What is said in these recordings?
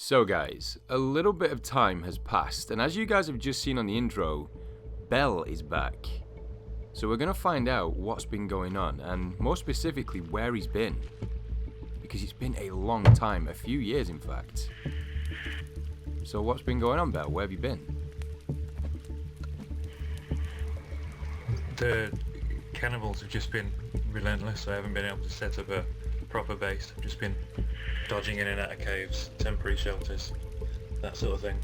So guys, a little bit of time has passed, and as you guys have just seen on the intro, Belle is back. So we're going to find out what's been going on, and more specifically where he's been. Because it's been a long time, a few years in fact. So what's been going on, Belle? Where have you been? The cannibals have just been relentless. I haven't been able to set up a proper base. I've just been dodging in and out of caves, temporary shelters, that sort of thing.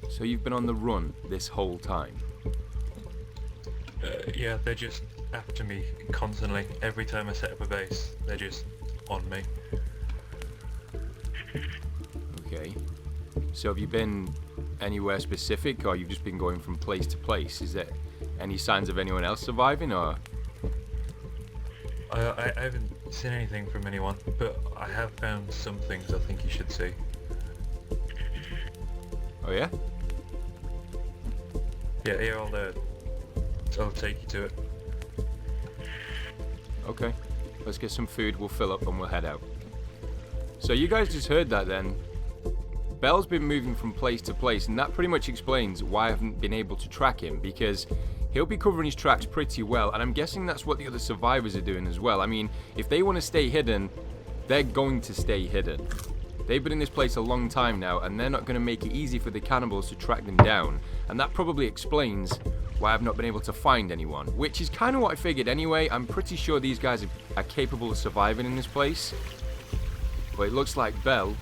So you've been on the run this whole time? Yeah, they're just after me constantly. Every time I set up a base, they're just on me. Okay. So have you been anywhere specific, or you've just been going from place to place? Is there any signs of anyone else surviving, or...? I haven't seen anything from anyone, but I have found some things I think you should see. Oh yeah? Yeah, here, I'll take you to it. Okay. Let's get some food, we'll fill up and we'll head out. So you guys just heard that then. Belle's been moving from place to place, and that pretty much explains why I haven't been able to track him, because he'll be covering his tracks pretty well, and I'm guessing that's what the other survivors are doing as well. I mean, if they want to stay hidden, they're going to stay hidden. They've been in this place a long time now, and they're not going to make it easy for the cannibals to track them down, and that probably explains why I've not been able to find anyone, which is kind of what I figured anyway. I'm pretty sure these guys are capable of surviving in this place, but it looks like Belle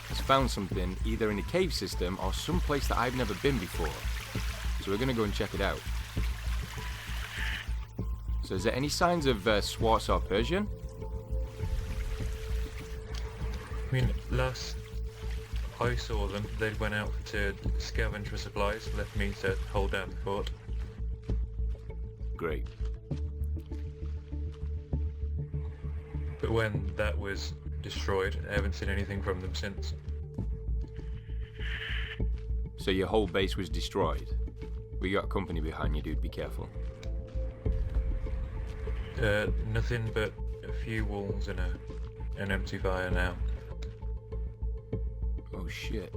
has found something either in the cave system or someplace that I've never been before. So we're going to go and check it out. So is there any signs of Swartz or Persian? I mean, last I saw them, they went out to scavenge for supplies, left me to hold down the fort. Great. But when that was destroyed, I haven't seen anything from them since. So your whole base was destroyed? We got company behind you, dude, be careful. Nothing but a few walls and an empty fire now. Oh shit.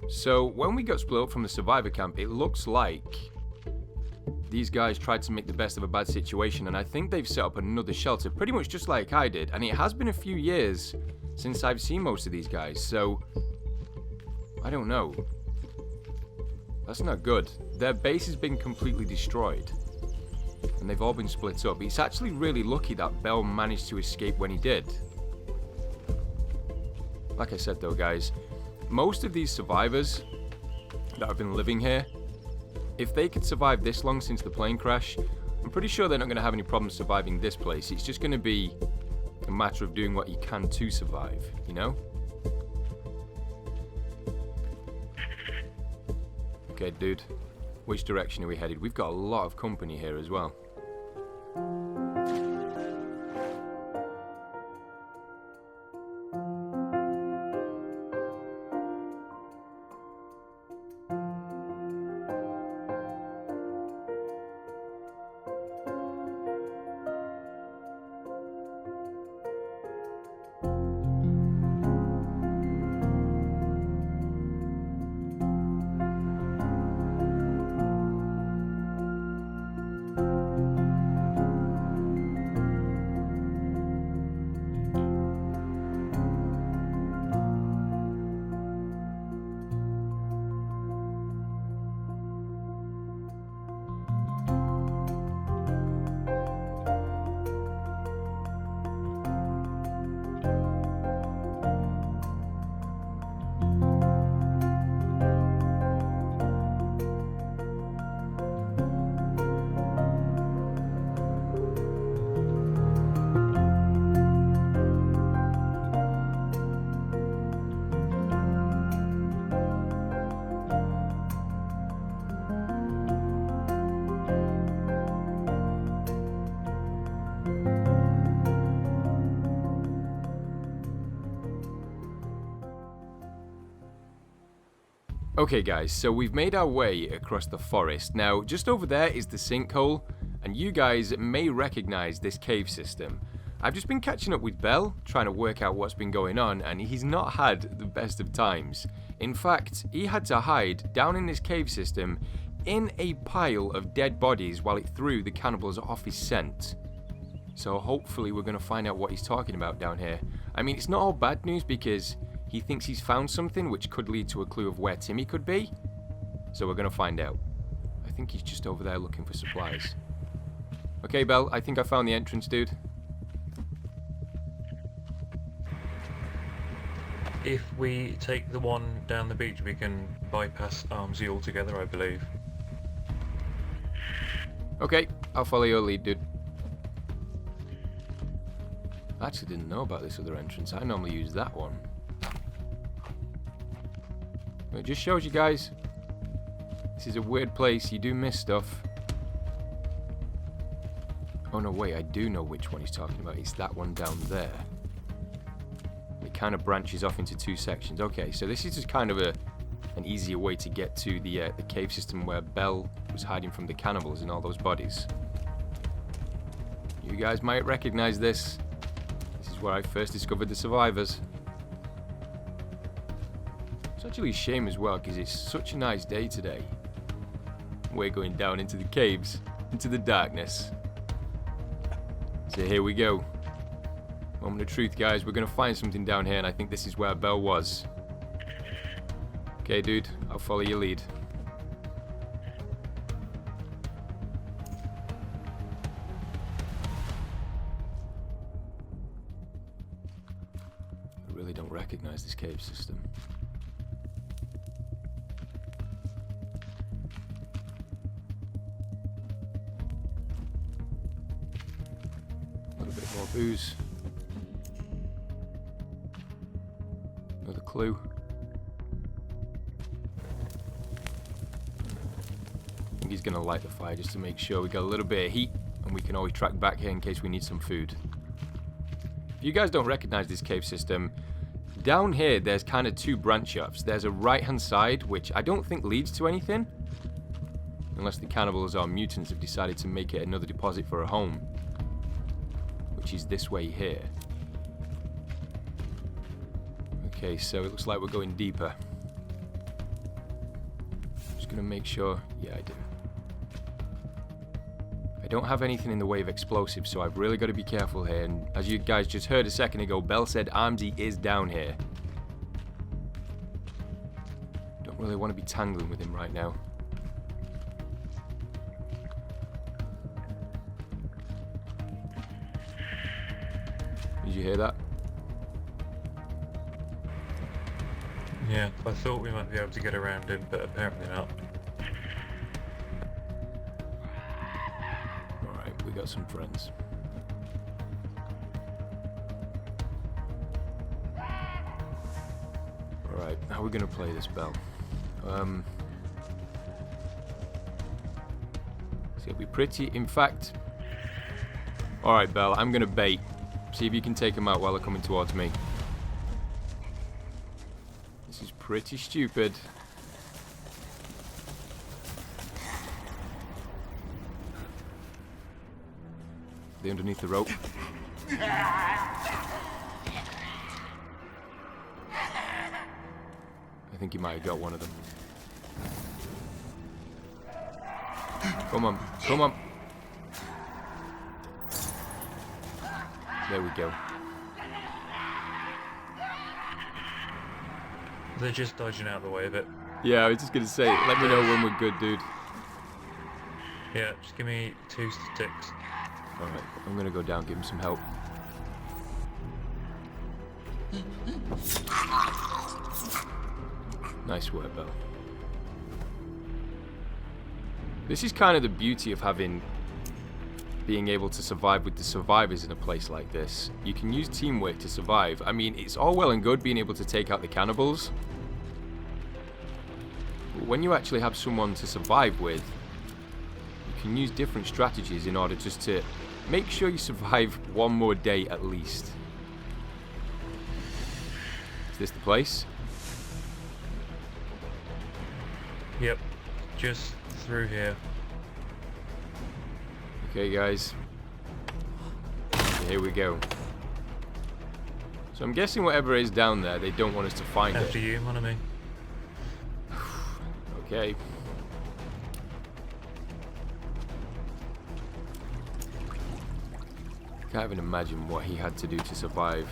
So when we got split up from the survivor camp, it looks like these guys tried to make the best of a bad situation, and I think they've set up another shelter, pretty much just like I did, and it has been a few years since I've seen most of these guys, so I don't know. That's not good. Their base has been completely destroyed, and they've all been split up. It's actually really lucky that Belle managed to escape when he did. Like I said though, guys, most of these survivors that have been living here, if they could survive this long since the plane crash, I'm pretty sure they're not going to have any problems surviving this place. It's just going to be a matter of doing what you can to survive, you know? Okay, dude, which direction are we headed? We've got a lot of company here as well. Okay guys, so we've made our way across the forest. Now, just over there is the sinkhole, and you guys may recognize this cave system. I've just been catching up with Belle, trying to work out what's been going on, and he's not had the best of times. In fact, he had to hide down in this cave system in a pile of dead bodies while it threw the cannibals off his scent. So hopefully we're going to find out what he's talking about down here. I mean, it's not all bad news because he thinks he's found something which could lead to a clue of where Timmy could be. So we're going to find out. I think he's just over there looking for supplies. Okay, Belle, I think I found the entrance, dude. If we take the one down the beach, we can bypass Armsy altogether, I believe. Okay, I'll follow your lead, dude. I actually didn't know about this other entrance. I normally use that one. It just shows you guys, this is a weird place. You do miss stuff. Oh no, wait, I do know which one he's talking about. It's that one down there. It kind of branches off into two sections. Okay, so this is just kind of an easier way to get to the cave system where Belle was hiding from the cannibals and all those bodies. You guys might recognize this. This is where I first discovered the survivors. It's actually a shame as well because it's such a nice day today. We're going down into the caves, into the darkness. So here we go. Moment of truth, guys. We're going to find something down here, and I think this is where Belle was. Okay, dude. I'll follow your lead. I really don't recognize this cave system. A little bit more booze. Another clue. I think he's going to light the fire just to make sure we got a little bit of heat and we can always track back here in case we need some food. If you guys don't recognize this cave system, down here there's kind of two branch ups. There's a right hand side which I don't think leads to anything. Unless the cannibals or mutants have decided to make it another deposit for a home. Which is this way here. Okay, so it looks like we're going deeper. Just gonna make sure. Yeah, I do. I don't have anything in the way of explosives, so I've really got to be careful here. And as you guys just heard a second ago, Belle said Armsy is down here. Don't really want to be tangling with him right now. Did you hear that? Yeah, I thought we might be able to get around him, but apparently not. Alright, we got some friends. Alright, how are we gonna play this, Belle? It's gonna be pretty. In fact, alright, Belle, I'm gonna bait. See if you can take them out while they're coming towards me. This is pretty stupid. Are they underneath the rope? I think you might have got one of them. Come on, come on. There we go. They're just dodging out of the way of it. Yeah, I was just gonna say, let me know when we're good, dude. Yeah, just give me 2 sticks. Alright, I'm gonna go down, give him some help. Nice work, Belle. This is kind of the beauty of being able to survive with the survivors in a place like this. You can use teamwork to survive. I mean, it's all well and good being able to take out the cannibals. But when you actually have someone to survive with, you can use different strategies in order just to make sure you survive one more day at least. Is this the place? Yep, just through here. Okay, guys. here we go. So I'm guessing whatever is down there, they don't want us to find it. After you, mon ami. Okay. Can't even imagine what he had to do to survive.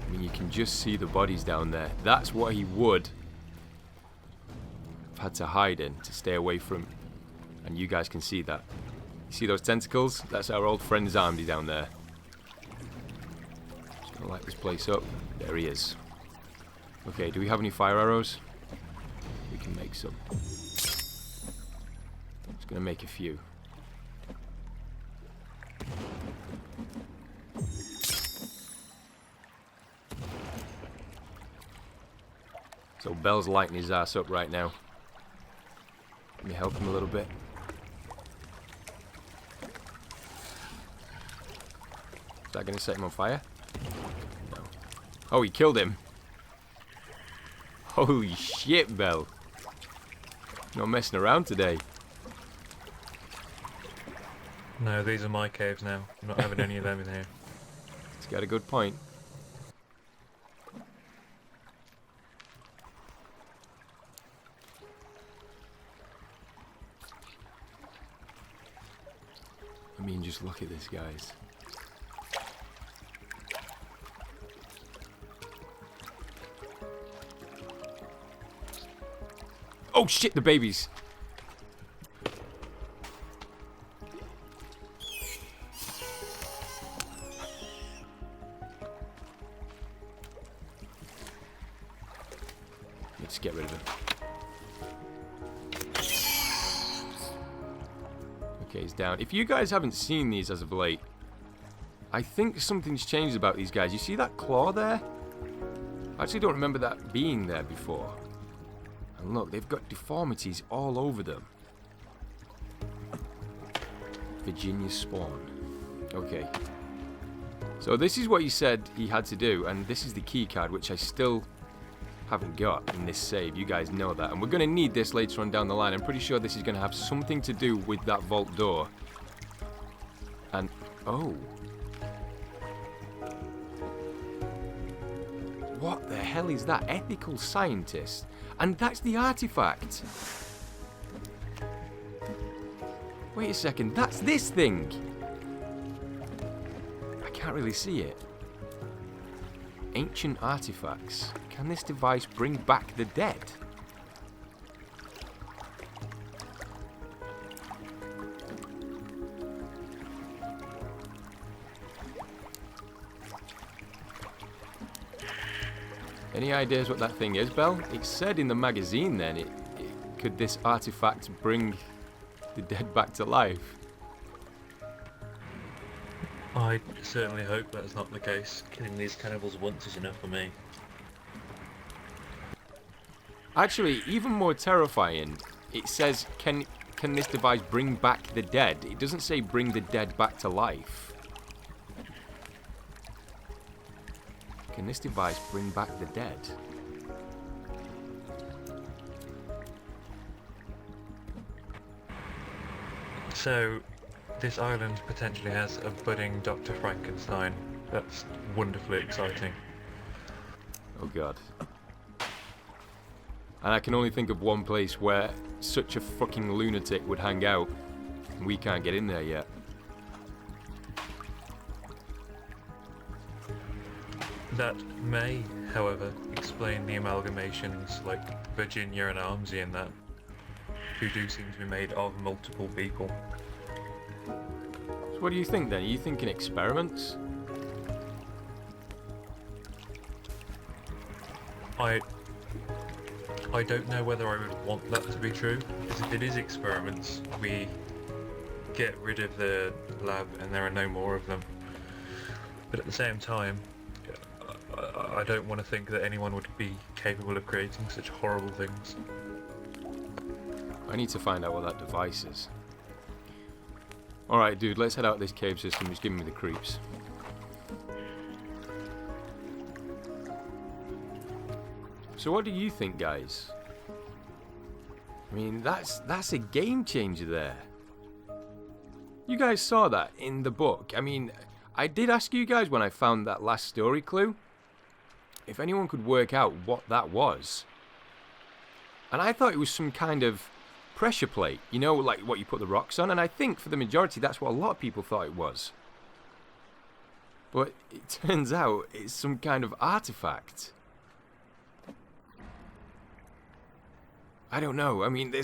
I mean, you can just see the bodies down there. That's what he would have had to hide in to stay away from. And you guys can see that. You see those tentacles? That's our old friend Zombie down there. Just gonna light this place up. There he is. Okay, do we have any fire arrows? We can make some. Just gonna make a few. So Belle's lighting his ass up right now. Let me help him a little bit. Is that going to set him on fire? No. Oh, he killed him. Holy shit, Belle. Not messing around today. No, these are my caves now. I'm not having any of them in here. He's got a good point. I mean, just look at this, guys. Oh shit, the babies! Let's get rid of it. Okay, he's down. If you guys haven't seen these as of late, I think something's changed about these guys. You see that claw there? I actually don't remember that being there before. And look, they've got deformities all over them. Virginia spawn. Okay. So this is what he said he had to do, and this is the key card, which I still haven't got in this save. You guys know that, and we're going to need this later on down the line. I'm pretty sure this is going to have something to do with that vault door. And oh, what the hell is that? Ethical scientist, and that's the artifact. Wait a second, that's this thing. I can't really see it. Ancient artifacts. Can this device bring back the dead? Any ideas what that thing is, Belle? It said in the magazine then, could this artifact bring the dead back to life? I certainly hope that's not the case. Killing these cannibals once is enough for me. Actually, even more terrifying, it says, can this device bring back the dead? It doesn't say bring the dead back to life. Can this device bring back the dead? So, this island potentially has a budding Dr. Frankenstein. That's wonderfully exciting. Oh god. And I can only think of one place where such a fucking lunatic would hang out. And we can't get in there yet. That may, however, explain the amalgamations like Virginia and Armsy and that, who do seem to be made of multiple people. So what do you think then? Are you thinking experiments? I don't know whether I would want that to be true, because if it is experiments, we get rid of the lab and there are no more of them. But at the same time, I don't want to think that anyone would be capable of creating such horrible things. I need to find out what that device is. Alright dude, let's head out this cave system. It's giving me the creeps. So what do you think, guys? I mean, that's a game changer there. You guys saw that in the book. I mean, I did ask you guys when I found that last story clue if anyone could work out what that was. And I thought it was some kind of pressure plate, you know, like what you put the rocks on, and I think for the majority that's what a lot of people thought it was. But it turns out it's some kind of artifact. I don't know, I mean,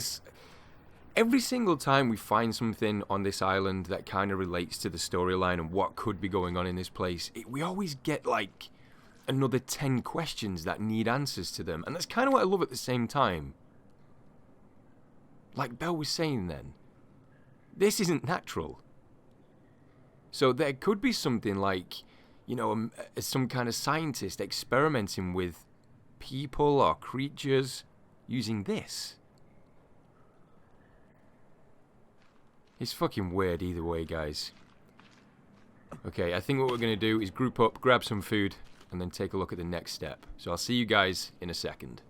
every single time we find something on this island that kind of relates to the storyline and what could be going on in this place, we always get like another 10 questions that need answers to them, and that's kind of what I love at the same time. Like Belle was saying then, this isn't natural. So there could be something like, you know, some kind of scientist experimenting with people or creatures using this. It's fucking weird either way, guys. Okay, I think what we're going to do is group up, grab some food, and then take a look at the next step. So I'll see you guys in a second.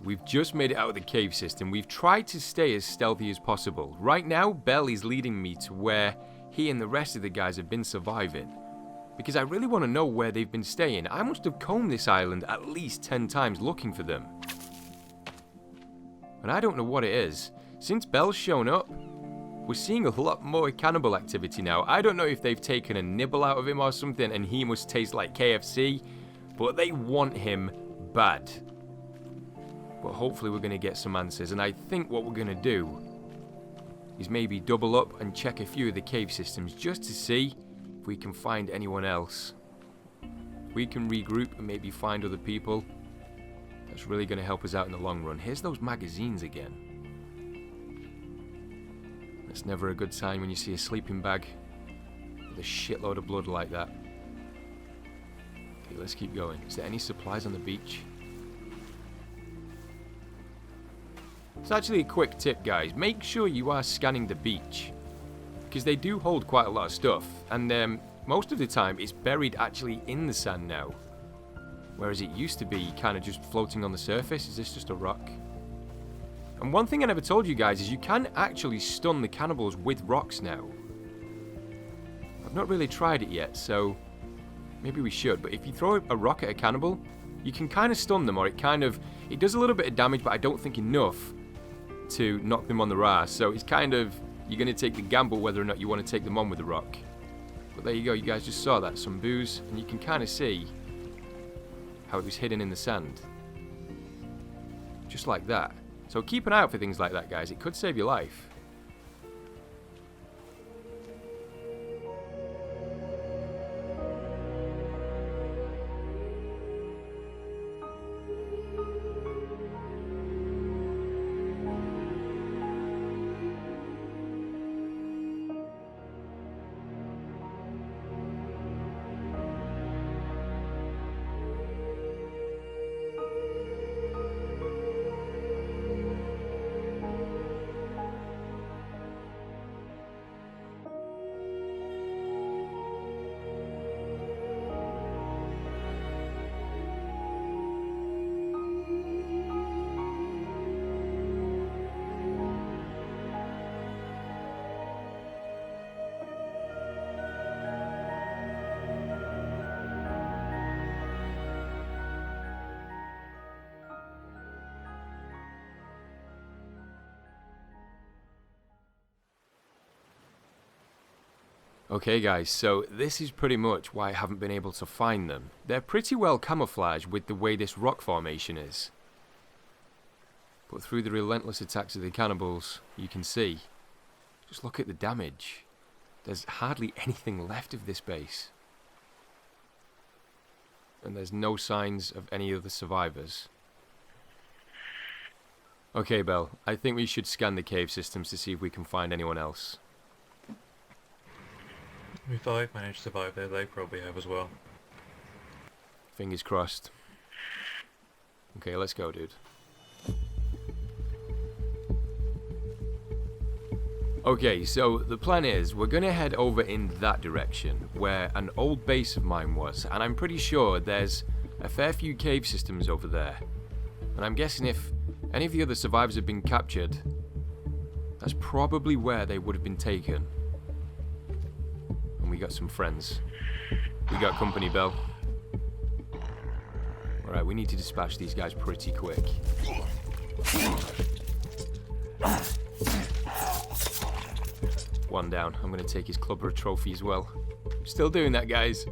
We've just made it out of the cave system. We've tried to stay as stealthy as possible. Right now, Belle is leading me to where he and the rest of the guys have been surviving. Because I really want to know where they've been staying. I must have combed this island at least 10 times looking for them. And I don't know what it is. Since Belle's shown up, we're seeing a lot more cannibal activity now. I don't know if they've taken a nibble out of him or something and he must taste like KFC, but they want him bad. But hopefully we're going to get some answers, and I think what we're going to do is maybe double up and check a few of the cave systems just to see if we can find anyone else. If we can regroup and maybe find other people, that's really going to help us out in the long run. Here's those magazines again. That's never a good sign when you see a sleeping bag with a shitload of blood like that. Okay, let's keep going. Is there any supplies on the beach? It's actually a quick tip, guys. Make sure you are scanning the beach, because they do hold quite a lot of stuff, and most of the time it's buried actually in the sand now, whereas it used to be kind of just floating on the surface. Is this just a rock? And one thing I never told you guys is you can actually stun the cannibals with rocks now. I've not really tried it yet, so maybe we should, but if you throw a rock at a cannibal, you can kind of stun them, or it does a little bit of damage, but I don't think enough to knock them on the ass. So it's kind of, you're going to take the gamble whether or not you want to take them on with the rock. But there you go, you guys just saw that, some booze, and you can kind of see how it was hidden in the sand. Just like that. So keep an eye out for things like that, guys. It could save your life. Okay guys, so this is pretty much why I haven't been able to find them. They're pretty well camouflaged with the way this rock formation is. But through the relentless attacks of the cannibals, you can see. Just look at the damage. There's hardly anything left of this base. And there's no signs of any of the survivors. Okay Belle, I think we should scan the cave systems to see if we can find anyone else. If I've managed to survive there, they probably have as well. Fingers crossed. Okay, let's go, dude. Okay, so the plan is we're gonna head over in that direction where an old base of mine was, and I'm pretty sure there's a fair few cave systems over there. And I'm guessing if any of the other survivors have been captured, That's probably where they would have been taken. And we got some friends. We got company, Belle. Alright, we need to dispatch these guys pretty quick. One down. I'm going to take his clubber trophy as well. Still doing that, guys.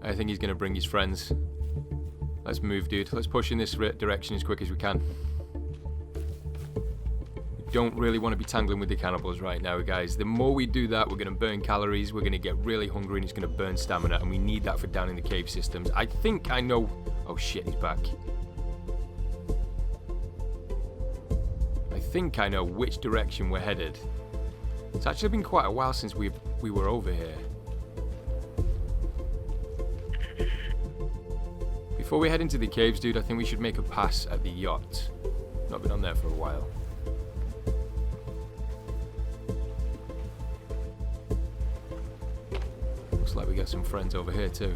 I think he's going to bring his friends. Let's move, dude. Let's push in this direction as quick as we can. We don't really want to be tangling with the cannibals right now, guys. The more we do that, we're going to burn calories, we're going to get really hungry, and it's going to burn stamina, and we need that for down in the cave systems. I think I know... Oh shit, he's back. I think I know which direction we're headed. It's actually been quite a while since we were over here. Before we head into the caves, dude, I think we should make a pass at the yacht. Not been on there for a while. Looks like we got some friends over here too.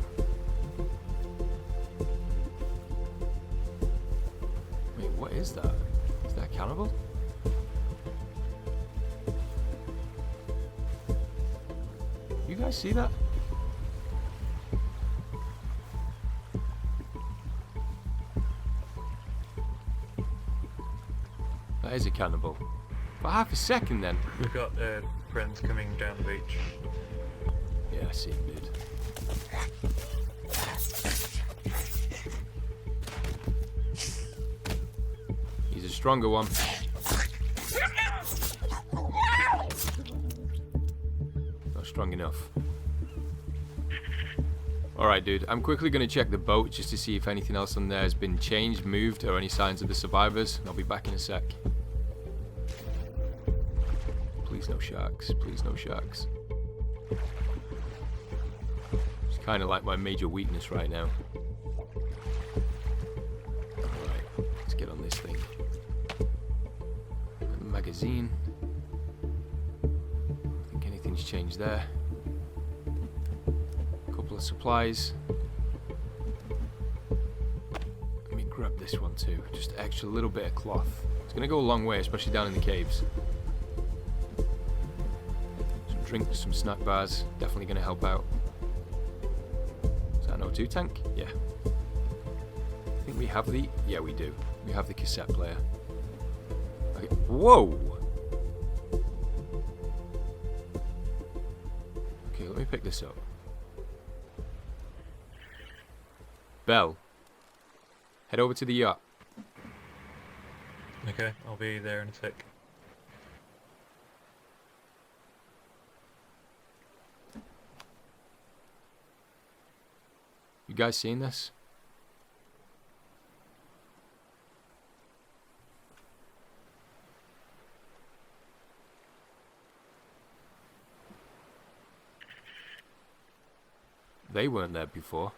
Wait, what is that? Is that a cannibal? You guys see that? That is a cannibal. For half a second then. We've got friends coming down the beach. Yeah, I see him, dude. He's a stronger one. Not strong enough. Alright, dude. I'm quickly going to check the boat just to see if anything else on there has been changed, moved, or any signs of the survivors. I'll be back in a sec. Please no sharks. Please no sharks. It's kind of like my major weakness right now. Alright, let's get on this thing. Magazine. I think anything's changed there. Couple of supplies. Let me grab this one too. Just extra little bit of cloth. It's going to go a long way, especially down in the caves. Drinks, some snack bars, definitely going to help out. Is that an O2 tank? Yeah. I think we have the... Yeah, we do. We have the cassette player. Okay. Whoa! Okay, let me pick this up. Belle, head over to the yacht. Okay, I'll be there in a sec. You guys seen this? They weren't there before.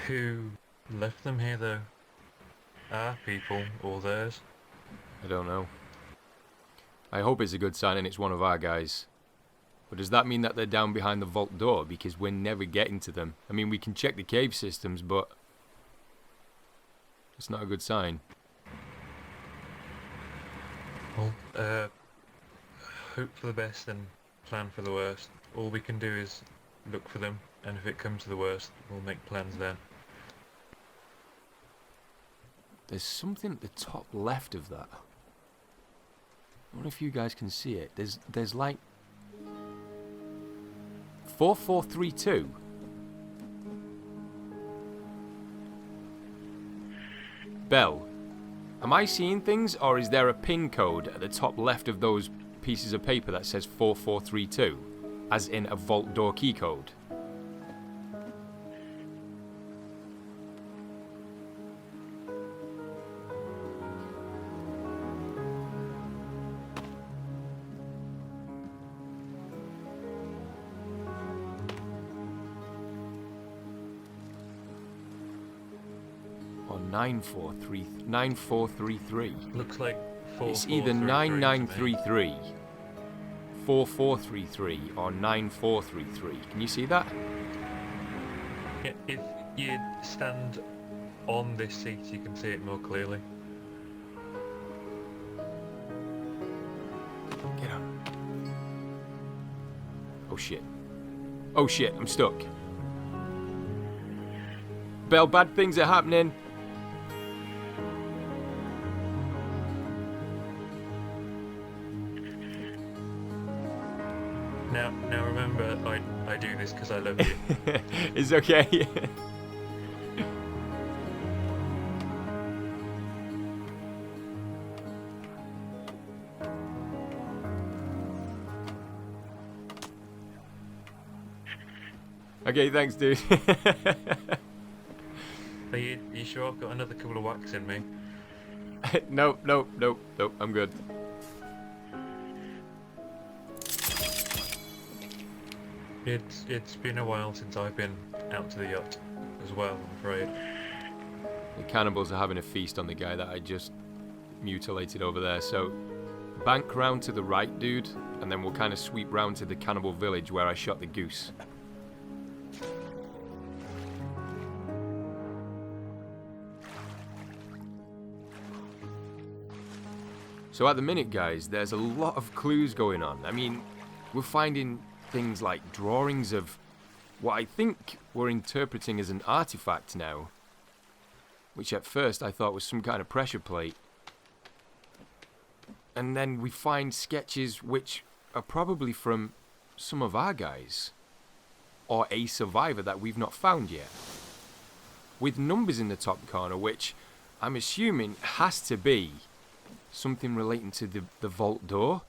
Who left them here though? Our people or theirs? I don't know. I hope it's a good sign and it's one of our guys. But does that mean that they're down behind the vault door? Because we're never getting to them. I mean, we can check the cave systems, but it's not a good sign. Well, hope for the best and plan for the worst. All we can do is look for them, and if it comes to the worst, we'll make plans then. There's something at the top left of that. I wonder if you guys can see it. There's like 4432. Belle, am I seeing things, or is there a pin code at the top left of those pieces of paper that says 4432, as in a vault door key code? Or 9433. Looks like It's either 9933, 4433, or 9433. Can you see that? Yeah, if you stand on this seat, you can see it more clearly. Get on. Oh shit. Oh shit, I'm stuck. Belle, bad things are happening. Now remember, I do this because I love you. It's okay. Okay, thanks, dude. Are you sure I've got another couple of whacks in me? Nope, I'm good. It's been a while since I've been out to the yacht as well, I'm afraid. The cannibals are having a feast on the guy that I just mutilated over there, so bank round to the right, dude, and then we'll kind of sweep round to the cannibal village where I shot the goose. So at the minute, guys, there's a lot of clues going on. I mean, we're finding things like drawings of what I think we're interpreting as an artifact now, which at first I thought was some kind of pressure plate. And then we find sketches which are probably from some of our guys, or a survivor that we've not found yet, with numbers in the top corner, which I'm assuming has to be something relating to the vault door.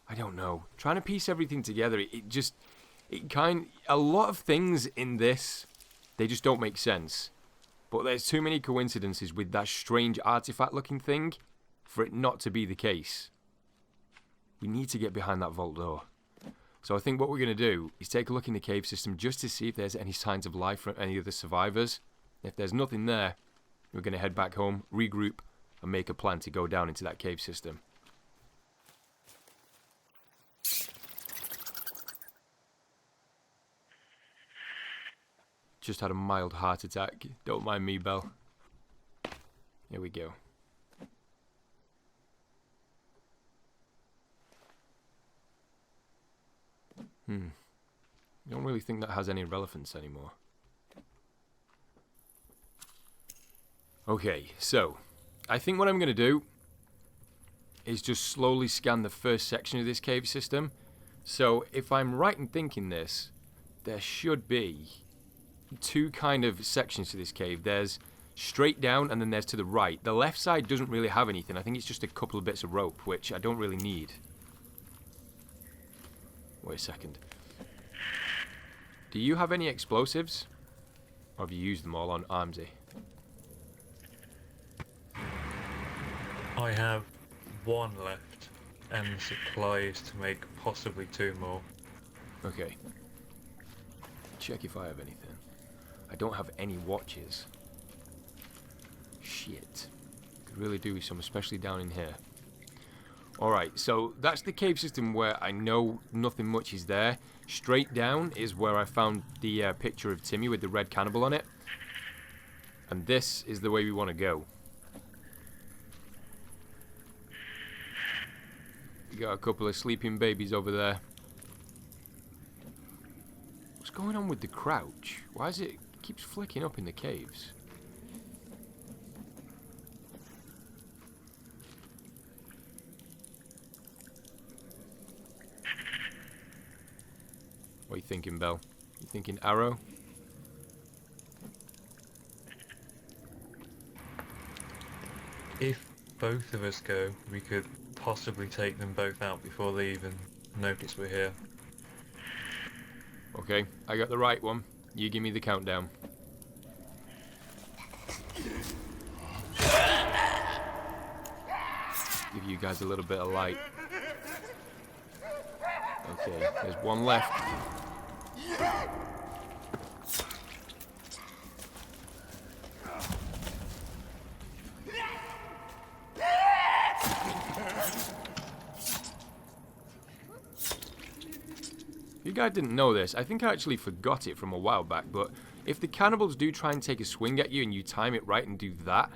I don't know. Trying to piece everything together, a lot of things in this, they just don't make sense. But there's too many coincidences with that strange artifact looking thing for it not to be the case. We need to get behind that vault door. So I think what we're going to do is take a look in the cave system just to see if there's any signs of life from any of the survivors. If there's nothing there, we're going to head back home, regroup, and make a plan to go down into that cave system. Just had a mild heart attack. Don't mind me, Belle. Here we go. Don't really think that has any relevance anymore. Okay, so I think what I'm going to do is just slowly scan the first section of this cave system. So if I'm right in thinking this, there should be two kind of sections to this cave. There's straight down and then there's to the right. The left side doesn't really have anything. I think it's just a couple of bits of rope, which I don't really need. Wait a second. Do you have any explosives? Or have you used them all on Armsy? I have one left and supplies to make possibly two more. Okay. Check if I have anything. I don't have any watches. Shit. Could really do with some, especially down in here. Alright, so that's the cave system where I know nothing much is there. Straight down is where I found the picture of Timmy with the red cannibal on it. And this is the way we want to go. We got a couple of sleeping babies over there. What's going on with the crouch? Why is it keeps flicking up in the caves? What are you thinking, Belle? You thinking arrow? If both of us go, we could possibly take them both out before they even notice we're here. Okay, I got the right one. You give me the countdown. Give you guys a little bit of light. Okay, there's one left. You guys didn't know this. I think I actually forgot it from a while back, but if the cannibals do try and take a swing at you and you time it right and do that,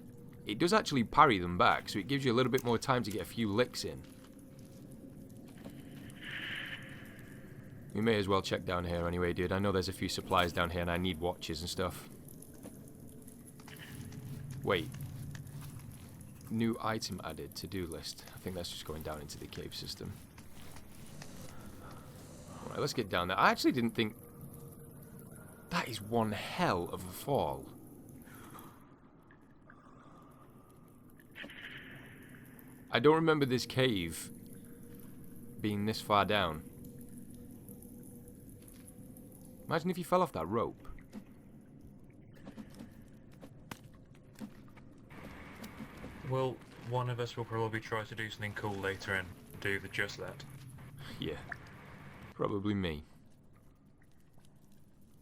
it does actually parry them back, so it gives you a little bit more time to get a few licks in. We may as well check down here anyway, dude. I know there's a few supplies down here and I need watches and stuff. Wait. New item added, to-do list. I think that's just going down into the cave system. Alright, let's get down there. I actually didn't think... That is one hell of a fall. I don't remember this cave being this far down. Imagine if you fell off that rope. Well, one of us will probably try to do something cool later and do just that. Yeah. Probably me.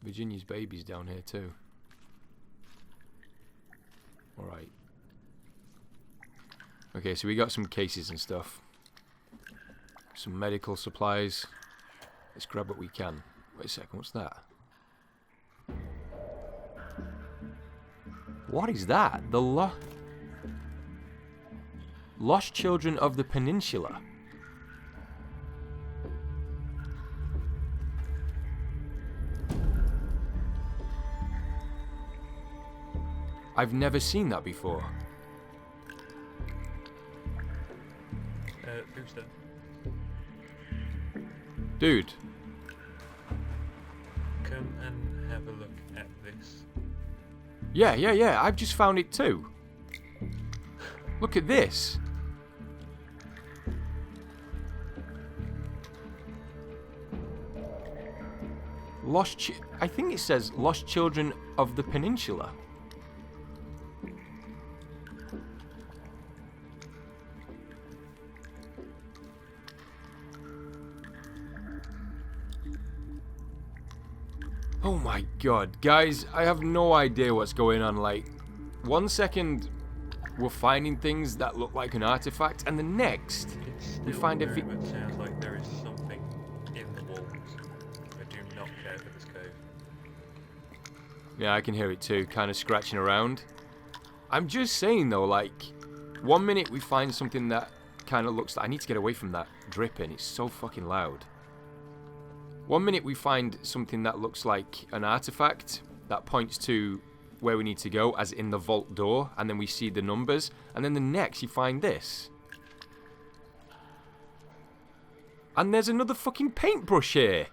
Virginia's baby's down here too. Alright. Okay, so we got some cases and stuff. Some medical supplies. Let's grab what we can. Wait a second, what's that? What is that? The Lost Children of the Peninsula. I've never seen that before. Fooster. Dude. Come and have a look at this. Yeah, I've just found it too. Look at this. I think it says Lost Children of the Peninsula. Oh my god, guys, I have no idea what's going on. Like, one second we're finding things that look like an artifact, and the next we find a It sounds like there is something in the walls. I do not care for this cave. Yeah, I can hear it too, kind of scratching around. I'm just saying though, like, one minute we find something that kind of looks like... I need to get away from that dripping, it's so fucking loud. One minute we find something that looks like an artifact that points to where we need to go, as in the vault door, and then we see the numbers, and then the next you find this. And there's another fucking paintbrush here.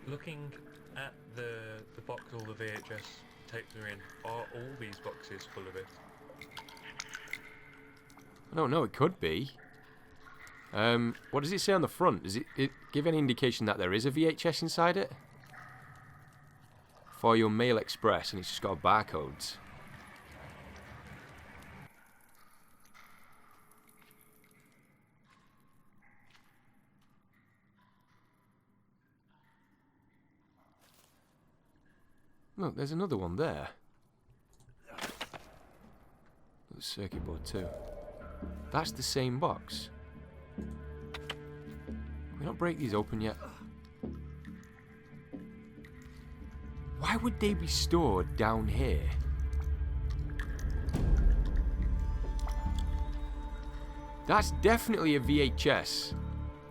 Looking at the box all the VHS tapes are in, are all these boxes full of it? I don't know, it could be. What does it say on the front? Does it give any indication that there is a VHS inside it? For your mail express, and it's just got barcodes. Look, there's another one there. The circuit board too. That's the same box. Can we not break these open yet? Why would they be stored down here? That's definitely a VHS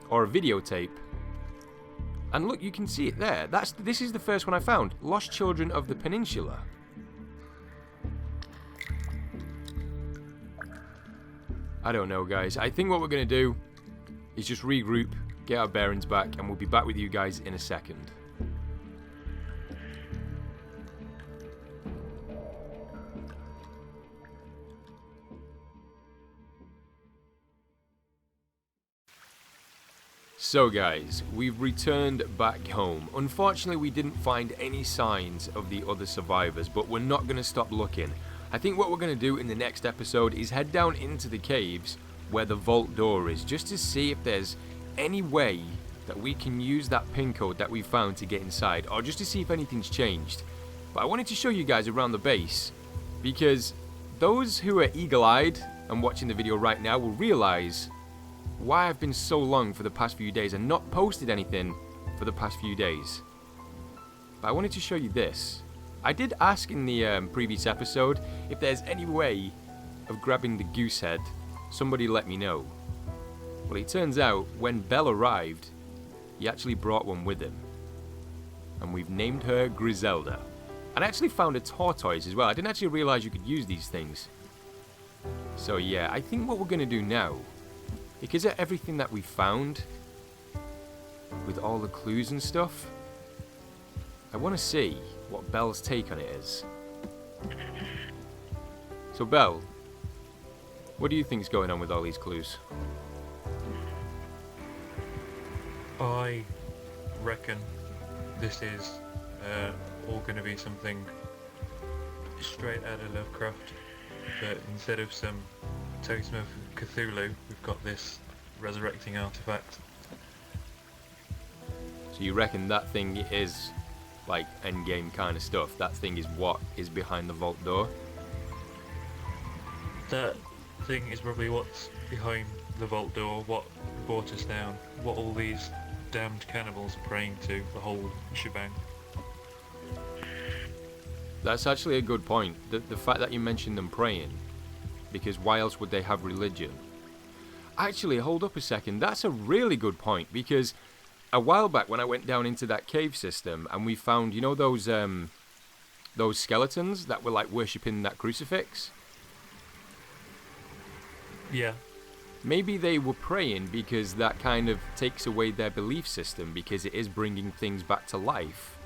or a videotape. And look, you can see it there. This is the first one I found. Lost Children of the Peninsula. I don't know, guys. I think what we're going to do is just regroup, get our bearings back, and we'll be back with you guys in a second. So guys, we've returned back home. Unfortunately, we didn't find any signs of the other survivors, but we're not going to stop looking. I think what we're going to do in the next episode is head down into the caves where the vault door is, just to see if there's any way that we can use that pin code that we found to get inside, or just to see if anything's changed. But I wanted to show you guys around the base, because those who are eagle-eyed and watching the video right now will realize why I've been so long for the past few days and not posted anything for the past few days. But I wanted to show you this. I did ask in the previous episode if there's any way of grabbing the goose head. Somebody let me know. Well, it turns out when Belle arrived, he actually brought one with him. And we've named her Griselda. And I actually found a tortoise as well. I didn't actually realise you could use these things. So yeah, I think what we're going to do now, because of everything that we found, with all the clues and stuff, I want to see what Belle's take on it is. So Belle, what do you think is going on with all these clues? I reckon this is all going to be something straight out of Lovecraft, but instead of some totem of Cthulhu, we've got this resurrecting artifact. So you reckon that thing is like endgame kind of stuff? That thing is what is behind the vault door? That thing is probably what's behind the vault door, what brought us down, what all these damned cannibals are praying to, the whole shebang. That's actually a good point. The fact that you mentioned them praying, because why else would they have religion? Actually, hold up a second, that's a really good point, because a while back when I went down into that cave system and we found, you know, those skeletons that were like worshipping that crucifix? Yeah. Maybe they were praying because that kind of takes away their belief system, because it is bringing things back to life.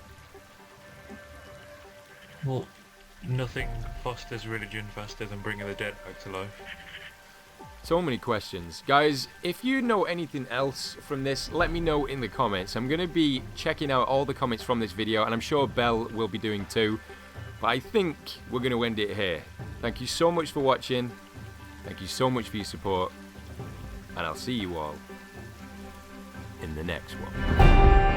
Well, nothing fosters religion faster than bringing the dead back to life. So many questions. Guys, if you know anything else from this, let me know in the comments. I'm going to be checking out all the comments from this video, and I'm sure Belle will be doing too. But I think we're going to end it here. Thank you so much for watching. Thank you so much for your support. And I'll see you all in the next one.